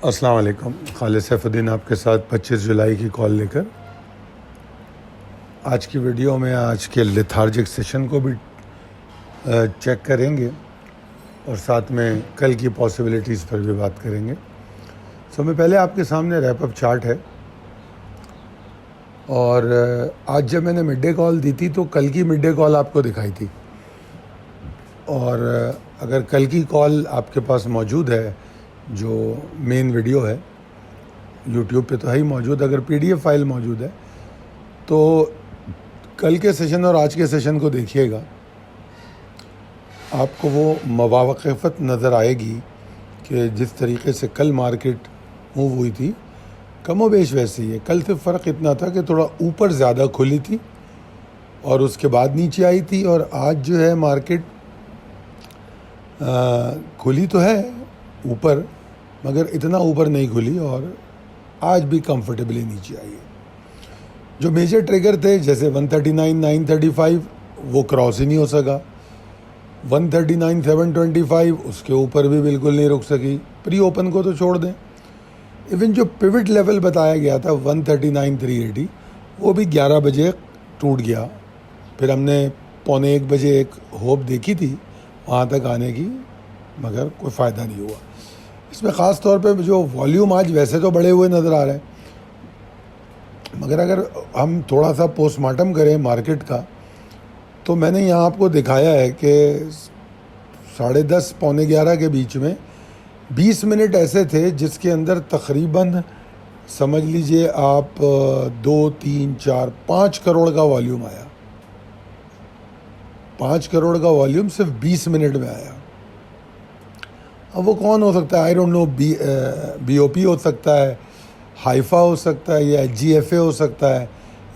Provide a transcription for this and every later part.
अस्सलाम वालेकुम। खालिद सैफुद्दीन आपके साथ 25 जुलाई की कॉल लेकर। आज की वीडियो में आज के लेथार्जिक सेशन को भी चेक करेंगे और साथ में कल की पॉसिबिलिटीज़ पर भी बात करेंगे। मैं पहले आपके सामने रैप अप चार्ट है और आज जब मैंने मिड डे कॉल दी थी तो कल की मिड डे कॉल आपको दिखाई थी, और अगर कल की कॉल आपके पास मौजूद है, जो मेन वीडियो है यूट्यूब पे तो है ही मौजूद, अगर PDF फाइल मौजूद है तो कल के सेशन और आज के सेशन को देखिएगा, आपको वो मवाक़फ़त नज़र आएगी कि जिस तरीके से कल मार्केट मूव हुई थी कम व बेश वैसे ही है। कल से फ़र्क इतना था कि थोड़ा ऊपर ज़्यादा खुली थी और उसके बाद नीचे आई थी, और आज जो है मार्केट खुली तो है ऊपर, मगर इतना ऊपर नहीं खुली और आज भी कंफर्टेबली नीचे आई है। जो मेजर ट्रिगर थे जैसे 139, 935 वो क्रॉस ही नहीं हो सका, 139, 725 उसके ऊपर भी बिल्कुल नहीं रुक सकी, प्री ओपन को तो छोड़ दें। इवन जो पिवट लेवल बताया गया था 139, 380 वो भी 11 बजे टूट गया। फिर हमने पौने 1 बजे एक होप देखी थी वहाँ तक आने की, मगर कोई फ़ायदा नहीं हुआ। इसमें ख़ास तौर पे जो वॉल्यूम आज वैसे तो बढ़े हुए नज़र आ रहे हैं, मगर अगर हम थोड़ा सा पोस्टमार्टम करें मार्केट का तो मैंने यहाँ आपको दिखाया है कि 10:30 पौने 11 के बीच में 20 मिनट ऐसे थे जिसके अंदर तकरीबन समझ लीजिए आप 2, 3, 4, 5 करोड़ का वॉल्यूम आया। 5 करोड़ का वॉल्यूम सिर्फ 20 मिनट में आया। अब वो कौन हो सकता है, आई डोंट नो, BOP हो सकता है, हाइफा हो सकता है, या GFA हो सकता है,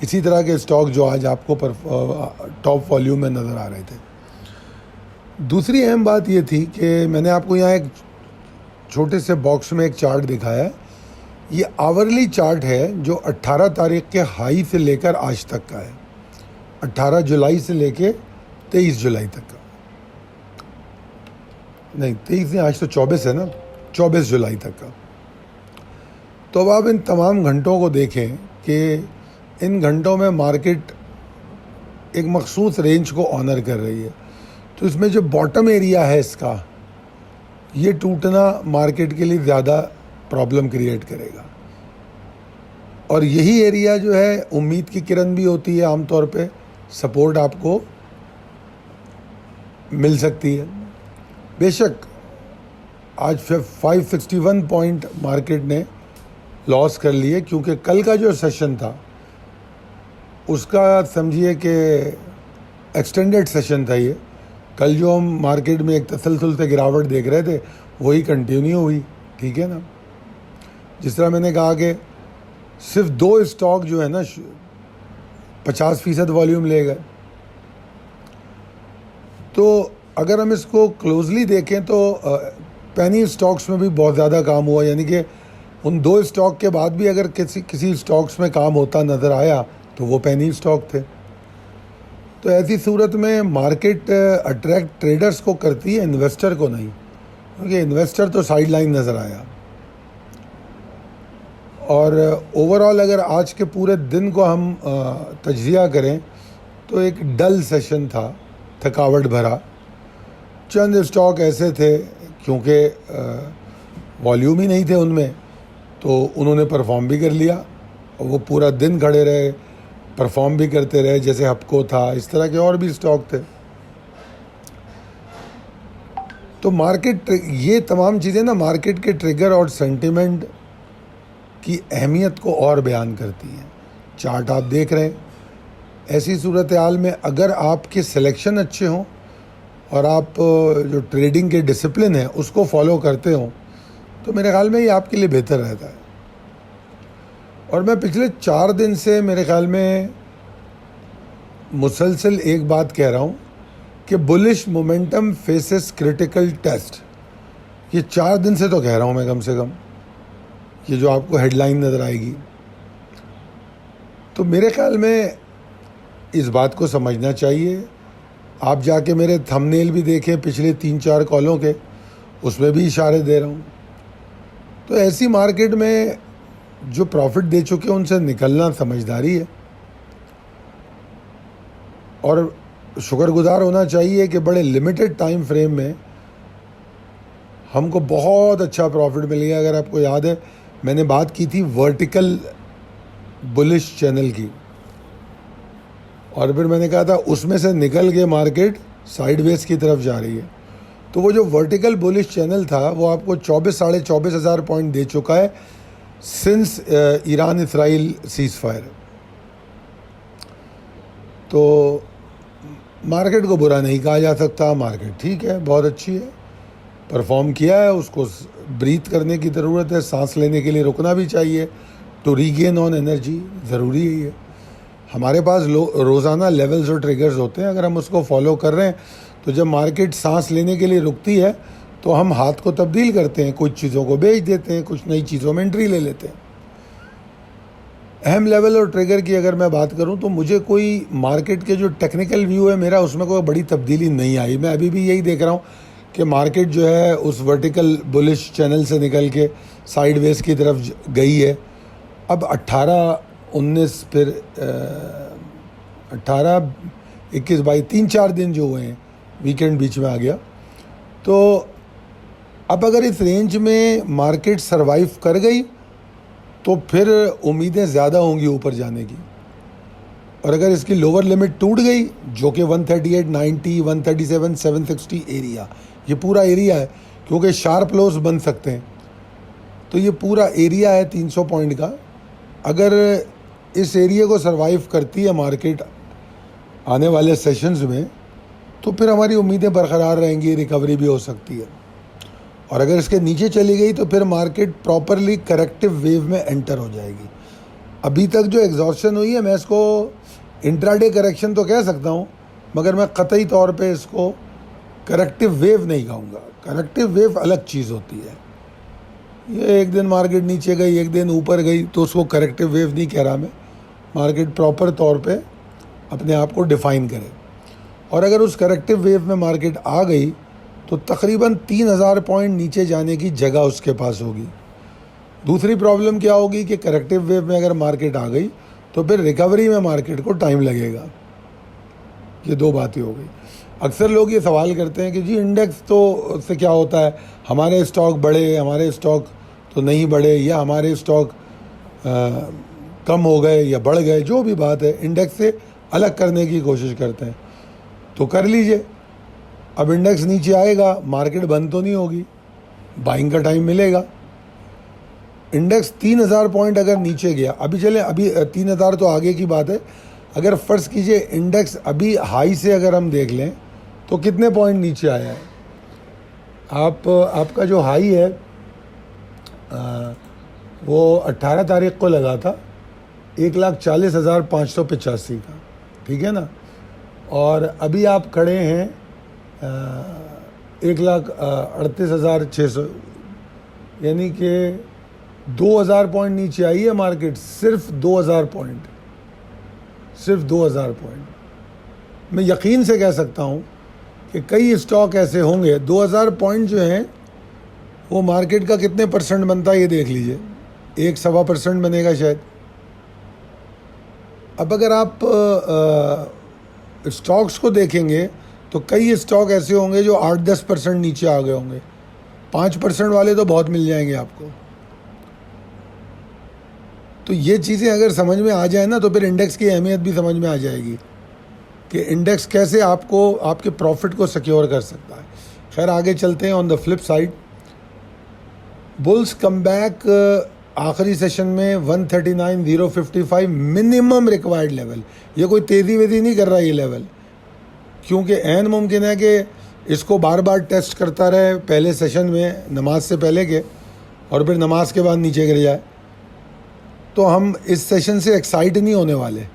इसी तरह के स्टॉक जो आज आपको टॉप वॉल्यूम में नज़र आ रहे थे। दूसरी अहम बात ये थी कि मैंने आपको यहाँ एक छोटे से बॉक्स में एक चार्ट दिखाया है। ये आवरली चार्ट है जो 18 तारीख के हाई से लेकर आज तक का है, 18 जुलाई से लेकर 23 जुलाई तक का, नहीं 23 नहीं, आज तो 24 है ना, 24 जुलाई तक का। तो अब आप इन तमाम घंटों को देखें कि इन घंटों में मार्केट एक मखसूस रेंज को ऑनर कर रही है। तो इसमें जो बॉटम एरिया है इसका, ये टूटना मार्केट के लिए ज़्यादा प्रॉब्लम क्रिएट करेगा, और यही एरिया जो है उम्मीद की किरण भी होती है, आमतौर पे सपोर्ट आपको मिल सकती है। बेशक आज 561 पॉइंट मार्केट ने लॉस कर लिए, क्योंकि कल का जो सेशन था उसका समझिए कि एक्सटेंडेड सेशन था। ये कल जो हम मार्केट में एक तसलसल से गिरावट देख रहे थे वही कंटिन्यू हुई, ठीक है ना। जिस तरह मैंने कहा कि सिर्फ 2 स्टॉक जो है ना 50% वॉल्यूम ले गए। तो अगर हम इसको क्लोजली देखें तो पेनी स्टॉक्स में भी बहुत ज़्यादा काम हुआ, यानी कि उन 2 स्टॉक के बाद भी अगर किसी स्टॉक्स में काम होता नज़र आया तो वो पेनी स्टॉक थे। तो ऐसी सूरत में मार्केट अट्रैक्ट ट्रेडर्स को करती है, इन्वेस्टर को नहीं, क्योंकि इन्वेस्टर तो साइड लाइन नज़र आया। और ओवरऑल अगर आज के पूरे दिन को हम तज्जिया करें तो एक डल सेशन था, थकावट भरा। चंद स्टॉक ऐसे थे क्योंकि वॉल्यूम ही नहीं थे उनमें, तो उन्होंने परफॉर्म भी कर लिया, और वो पूरा दिन खड़े रहे, परफॉर्म भी करते रहे, जैसे हपको था, इस तरह के और भी स्टॉक थे। तो मार्केट, ये तमाम चीज़ें ना मार्केट के ट्रिगर और सेंटिमेंट की अहमियत को और बयान करती हैं। चार्ट आप देख रहे हैं, ऐसी सूरत हाल में अगर आपके सिलेक्शन अच्छे हों और आप जो ट्रेडिंग के डिसिप्लिन है उसको फॉलो करते हों तो मेरे ख्याल में ये आपके लिए बेहतर रहता है। और मैं पिछले 4 दिन से मेरे ख्याल में मुसलसल एक बात कह रहा हूँ कि bullish momentum faces critical test. ये 4 दिन से तो कह रहा हूँ मैं, कम से कम ये जो आपको हेडलाइन नज़र आएगी। तो मेरे ख्याल में इस बात को समझना चाहिए। आप जाके मेरे थंबनेल भी देखें पिछले 3-4 कॉलों के, उसमें भी इशारे दे रहा हूँ तो ऐसी मार्केट में जो प्रॉफिट दे चुके हैं उनसे निकलना समझदारी है, और शुक्रगुजार होना चाहिए कि बड़े लिमिटेड टाइम फ्रेम में हमको बहुत अच्छा प्रॉफिट मिल गया। अगर आपको याद है, मैंने बात की थी वर्टिकल बुलिश चैनल की, और फिर मैंने कहा था उसमें से निकल के मार्केट साइडवेज की तरफ जा रही है। तो वो जो वर्टिकल बुलिश चैनल था वो आपको 24-24.5 हज़ार पॉइंट दे चुका है since Iran Israel seize fire. तो मार्केट को बुरा नहीं कहा जा सकता, मार्केट ठीक है, बहुत अच्छी है, परफॉर्म किया है। उसको ब्रीथ करने की ज़रूरत है, सांस लेने के लिए रुकना भी चाहिए, टू रीगेन ऑन एनर्जी, ज़रूरी है ये। हमारे पास रोज़ाना लेवल्स और ट्रिगर्स होते हैं, अगर हम उसको फॉलो कर रहे हैं तो जब मार्केट सांस लेने के लिए रुकती है तो हम हाथ को तब्दील करते हैं, कुछ चीज़ों को बेच देते हैं, कुछ नई चीज़ों में एंट्री ले लेते हैं। अहम लेवल और ट्रिगर की अगर मैं बात करूं तो मुझे कोई मार्केट के जो टेक्निकल व्यू है मेरा, उसमें कोई बड़ी तब्दीली नहीं आई। मैं अभी भी यही देख रहा हूं कि मार्केट जो है उस वर्टिकल बुलिश चैनल से निकल के साइडवेज की तरफ गई है। अब 18-19 फिर 18-21-22 3-4 दिन जो हुए हैं, वीकेंड बीच में आ गया। तो अब अगर इस रेंज में मार्केट सरवाइव कर गई तो फिर उम्मीदें ज़्यादा होंगी ऊपर जाने की, और अगर इसकी लोअर लिमिट टूट गई जो कि 138.90, 137, 760 एरिया, ये पूरा एरिया है, क्योंकि शार्प लोस बन सकते हैं, तो ये पूरा एरिया है 300 पॉइंट का। अगर इस एरिया को सरवाइव करती है मार्केट आने वाले सेशंस में तो फिर हमारी उम्मीदें बरकरार रहेंगी, रिकवरी भी हो सकती है। और अगर इसके नीचे चली गई तो फिर मार्केट प्रॉपरली करेक्टिव वेव में एंटर हो जाएगी। अभी तक जो एग्जॉस्शन हुई है, मैं इसको इंट्राडे करेक्शन तो कह सकता हूँ, मगर मैं कतई तौर पे इसको करेक्टिव वेव नहीं कहूँगा। करेक्टिव वेव अलग चीज़ होती है। ये एक दिन मार्केट नीचे गई, एक दिन ऊपर गई, तो उसको करेक्टिव वेव नहीं कह रहा मैं। मार्केट प्रॉपर तौर पे अपने आप को डिफ़ाइन करे, और अगर उस करेक्टिव वेव में मार्केट आ गई तो तकरीबन 3000 पॉइंट नीचे जाने की जगह उसके पास होगी। दूसरी प्रॉब्लम क्या होगी कि करेक्टिव वेव में अगर मार्केट आ गई तो फिर रिकवरी में मार्केट को टाइम लगेगा। ये दो बातें हो गई। अक्सर लोग ये सवाल करते हैं कि जी इंडेक्स तो उससे क्या होता है, हमारे स्टॉक बढ़े, हमारे स्टॉक तो नहीं बढ़े, या हमारे स्टॉक कम हो गए या बढ़ गए, जो भी बात है इंडेक्स से अलग करने की कोशिश करते हैं। तो कर लीजिए। अब इंडेक्स नीचे आएगा, मार्केट बंद तो नहीं होगी, बाइंग का टाइम मिलेगा। इंडेक्स 3000 पॉइंट अगर नीचे गया, अभी चले, अभी 3000 तो आगे की बात है, अगर फ़र्ज़ कीजिए इंडेक्स अभी हाई से अगर हम देख लें तो कितने पॉइंट नीचे आया है। आपका जो हाई है वो 18 तारीख को लगा था 1,40,585 का, ठीक है ना, और अभी आप खड़े हैं 1,38,600, यानी कि 2000 पॉइंट नीचे आई है मार्केट, सिर्फ 2000 पॉइंट, सिर्फ 2000 पॉइंट। मैं यकीन से कह सकता हूँ कि कई स्टॉक ऐसे होंगे, 2000 पॉइंट जो हैं वो मार्केट का कितने परसेंट बनता है ये देख लीजिए, 1-1.25% बनेगा शायद। अब अगर आप स्टॉक्स को देखेंगे तो कई स्टॉक ऐसे होंगे जो 8-10% नीचे आ गए होंगे, 5% वाले तो बहुत मिल जाएंगे आपको। तो ये चीज़ें अगर समझ में आ जाए ना तो फिर इंडेक्स की अहमियत भी समझ में आ जाएगी कि इंडेक्स कैसे आपको, आपके प्रॉफिट को सिक्योर कर सकता है। खैर आगे चलते हैं। On the flip side, bulls come back आखिरी सेशन में 139,055 मिनिमम रिक्वायर्ड लेवल। ये कोई तेज़ी वेज़ी नहीं कर रहा ये लेवल, क्योंकि ऐन मुमकिन है कि इसको बार बार टेस्ट करता रहे पहले सेशन में, नमाज से पहले के, और फिर नमाज के बाद नीचे गिर जाए। तो हम इस सेशन से एक्साइट नहीं होने वाले।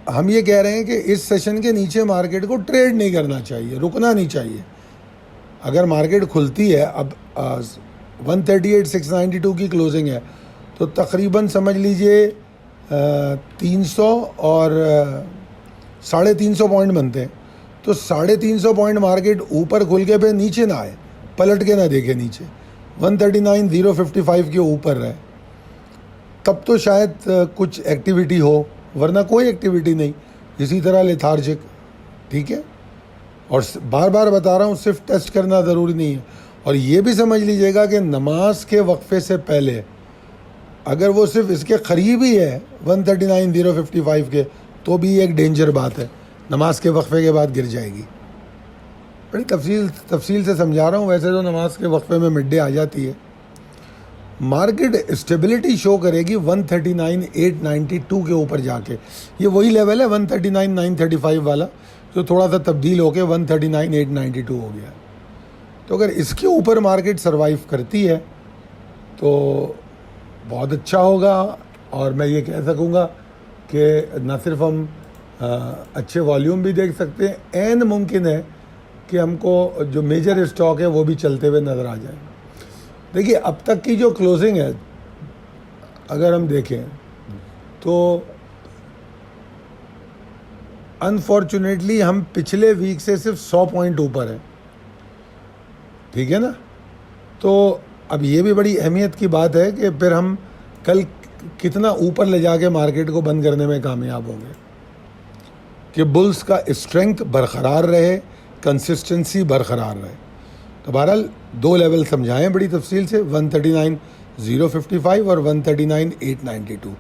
हम ये कह रहे हैं कि इस सेशन के नीचे मार्केट को ट्रेड नहीं करना चाहिए, रुकना नहीं चाहिए। अगर मार्केट खुलती है, अब 138,692 की क्लोजिंग है, तो तकरीबन समझ लीजिए 300 और 350 पॉइंट बनते हैं। तो 350 पॉइंट मार्केट ऊपर खुल के पे नीचे ना आए, पलट के ना देखे नीचे, 139,055 के ऊपर रहे तब तो शायद कुछ एक्टिविटी हो, वरना कोई एक्टिविटी नहीं, इसी तरह लेथार्जिक। ठीक है, और बार बार बता रहा हूँ सिर्फ टेस्ट करना ज़रूरी नहीं है। और ये भी समझ लीजिएगा कि नमाज के वक्फे से पहले अगर वो सिर्फ इसके करीब ही है 139,055 के, तो भी एक डेंजर बात है, नमाज के वक्फे के बाद गिर जाएगी। बड़ी तफसील से समझा रहा हूँ। वैसे तो नमाज के वक्फे में मिड डे आ जाती है। मार्केट स्टेबिलिटी शो करेगी 139,892 के ऊपर जाके। ये वही लेवल है 139,935 वाला, जो थोड़ा सा तब्दील होकर 139,892 हो गया। तो अगर इसके ऊपर मार्केट सरवाइव करती है तो बहुत अच्छा होगा। और मैं ये कह सकूँगा कि न सिर्फ हम अच्छे वॉल्यूम भी देख सकते हैं, एन मुमकिन है कि हमको जो मेजर स्टॉक है वो भी चलते हुए नज़र आ जाए। देखिए, अब तक की जो क्लोजिंग है अगर हम देखें तो अनफॉर्चुनेटली हम पिछले वीक से सिर्फ 100 पॉइंट ऊपर है। ठीक है ना, तो अब ये भी बड़ी अहमियत की बात है कि फिर हम कल कितना ऊपर ले जाके मार्केट को बंद करने में कामयाब होंगे, कि बुल्स का स्ट्रेंथ बरकरार रहे, कंसिस्टेंसी बरकरार रहे। तो बहरहाल दो लेवल समझाएं बड़ी तफसील से, 139,055 और 139,892,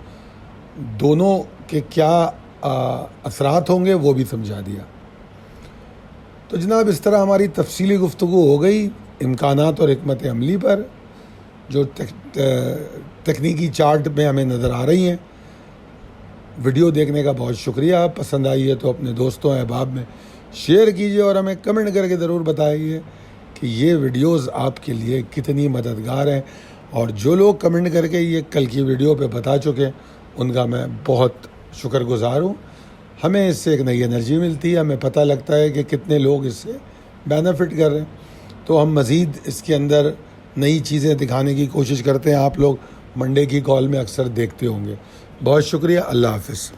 दोनों के क्या असरात होंगे वो भी समझा दिया। तो जनाब, इस तरह हमारी तफसीली गुफ्तगू हो गई इम्कानात और हिकमत अमली पर, जो तकनीकी चार्ट में हमें नज़र आ रही हैं। वीडियो देखने का बहुत शुक्रिया। पसंद आई है तो अपने दोस्तों अहबाब में शेयर कीजिए और हमें कमेंट करके ज़रूर बताइए कि ये वीडियोस आपके लिए कितनी मददगार हैं। और जो लोग कमेंट करके ये कल की वीडियो पे बता चुके उनका मैं बहुत शुक्रगुजार हूँ। हमें इससे एक नई एनर्जी मिलती है, हमें पता लगता है कि कितने लोग इससे बेनिफिट कर रहे हैं। तो हम मज़ीद इसके अंदर नई चीज़ें दिखाने की कोशिश करते हैं। आप लोग मंडे की कॉल में अक्सर देखते होंगे। बहुत शुक्रिया। अल्लाह हाफ़िज़।